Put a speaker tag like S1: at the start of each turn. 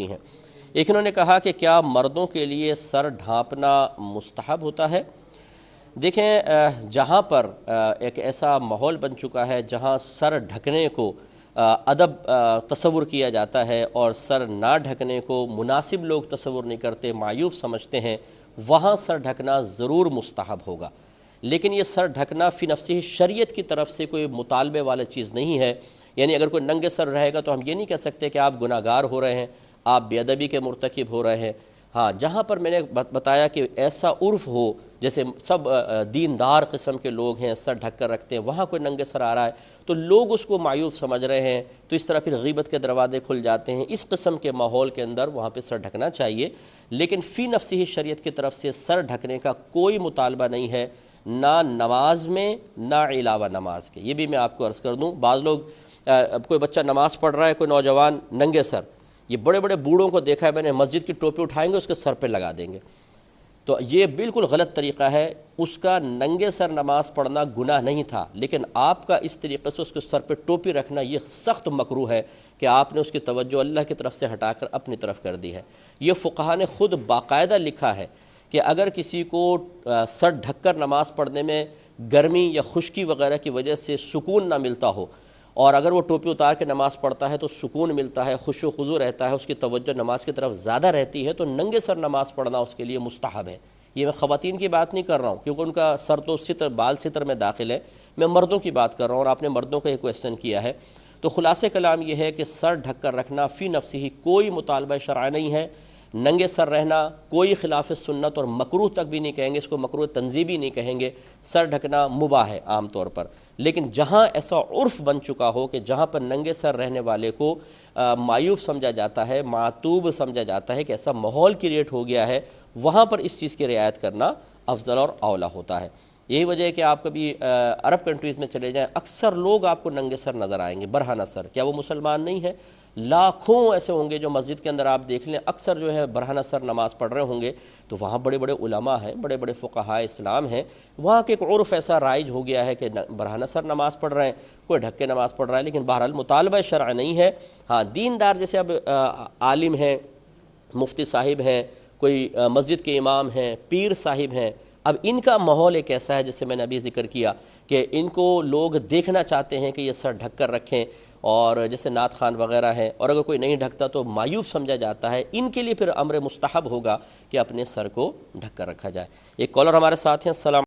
S1: ہیں۔ ایک انہوں نے کہا کہ کیا مردوں کے لیے سر ڈھانپنا مستحب ہوتا ہے؟ دیکھیں، جہاں پر ایک ایسا ماحول بن چکا ہے جہاں سر ڈھکنے کو ادب تصور کیا جاتا ہے اور سر نہ ڈھکنے کو مناسب لوگ تصور نہیں کرتے، معیوب سمجھتے ہیں، وہاں سر ڈھکنا ضرور مستحب ہوگا۔ لیکن یہ سر ڈھکنا فی نفسی شریعت کی طرف سے کوئی مطالبے والا چیز نہیں ہے۔ یعنی اگر کوئی ننگے سر رہے گا تو ہم یہ نہیں کہہ سکتے کہ آپ گناہ گار ہو رہے ہیں، آپ بے ادبی کے مرتکب ہو رہے ہیں۔ ہاں، جہاں پر میں نے بتایا کہ ایسا عرف ہو جیسے سب دیندار قسم کے لوگ ہیں، سر ڈھک کر رکھتے ہیں، وہاں کوئی ننگے سر آ رہا ہے تو لوگ اس کو معیوب سمجھ رہے ہیں، تو اس طرح پھر غیبت کے دروازے کھل جاتے ہیں۔ اس قسم کے ماحول کے اندر وہاں پہ سر ڈھکنا چاہیے، لیکن فی نفسی ہی شریعت کی طرف سے سر ڈھکنے کا کوئی مطالبہ نہیں ہے، نہ نماز میں نہ علاوہ نماز کے۔ یہ بھی میں آپ کو عرض کر دوں، بعض لوگ کوئی بچہ نماز پڑھ رہا ہے، کوئی نوجوان ننگے سر، یہ بڑے بڑے بوڑھوں کو دیکھا ہے میں نے، مسجد کی ٹوپی اٹھائیں گے اس کے سر پہ لگا دیں گے، تو یہ بالکل غلط طریقہ ہے۔ اس کا ننگے سر نماز پڑھنا گناہ نہیں تھا، لیکن آپ کا اس طریقے سے اس کے سر پہ ٹوپی رکھنا یہ سخت مکروہ ہے کہ آپ نے اس کی توجہ اللہ کی طرف سے ہٹا کر اپنی طرف کر دی ہے۔ یہ فقہا نے خود باقاعدہ لکھا ہے کہ اگر کسی کو سر ڈھک کر نماز پڑھنے میں گرمی یا خشکی وغیرہ کی وجہ سے سکون نہ ملتا ہو، اور اگر وہ ٹوپی اتار کے نماز پڑھتا ہے تو سکون ملتا ہے، خشوع و خضوع رہتا ہے، اس کی توجہ نماز کی طرف زیادہ رہتی ہے، تو ننگے سر نماز پڑھنا اس کے لیے مستحب ہے۔ یہ میں خواتین کی بات نہیں کر رہا ہوں کیونکہ ان کا سر تو ستر، بال ستر میں داخل ہے، میں مردوں کی بات کر رہا ہوں، اور آپ نے مردوں کا یہ کویسچن کیا ہے۔ تو خلاصہ کلام یہ ہے کہ سر ڈھک کر رکھنا فی نفسی ہی کوئی مطالبہ شرعی نہیں ہے۔ ننگے سر رہنا کوئی خلاف سنت اور مکروہ تک بھی نہیں کہیں گے، اس کو مکروہ تنزیبی نہیں کہیں گے۔ سر ڈھکنا مباح ہے عام طور پر، لیکن جہاں ایسا عرف بن چکا ہو کہ جہاں پر ننگے سر رہنے والے کو معیوب سمجھا جاتا ہے، معتوب سمجھا جاتا ہے، کہ ایسا ماحول کریٹ ہو گیا ہے، وہاں پر اس چیز کی رعایت کرنا افضل اور اولیٰ ہوتا ہے۔ یہی وجہ ہے کہ آپ کبھی عرب کنٹریز میں چلے جائیں، اکثر لوگ آپ کو ننگے سر نظر آئیں گے، برہنہ سر۔ کیا وہ مسلمان نہیں ہیں؟ لاکھوں ایسے ہوں گے جو مسجد کے اندر آپ دیکھ لیں، اکثر جو ہے برہنہ سر نماز پڑھ رہے ہوں گے، تو وہاں بڑے بڑے علماء ہیں، بڑے بڑے فقہاء اسلام ہیں، وہاں کے ایک عرف ایسا رائج ہو گیا ہے کہ برہنہ سر نماز پڑھ رہے ہیں، کوئی ڈھک کے نماز پڑھ رہا ہے، لیکن بہرحال مطالبہ شرع نہیں ہے۔ ہاں، دیندار جیسے اب عالم ہیں، مفتی صاحب ہیں، کوئی مسجد کے امام ہیں، پیر صاحب ہیں، اب ان کا ماحول ایک ایسا ہے جیسے میں نے ابھی ذکر کیا کہ ان کو لوگ دیکھنا چاہتے ہیں کہ یہ سر ڈھک کر رکھیں، اور جیسے نعت خوان وغیرہ ہیں، اور اگر کوئی نہیں ڈھکتا تو معیوب سمجھا جاتا ہے، ان کے لیے پھر امر مستحب ہوگا کہ اپنے سر کو ڈھک کر رکھا جائے۔ ایک کالر ہمارے ساتھ ہیں۔ السلام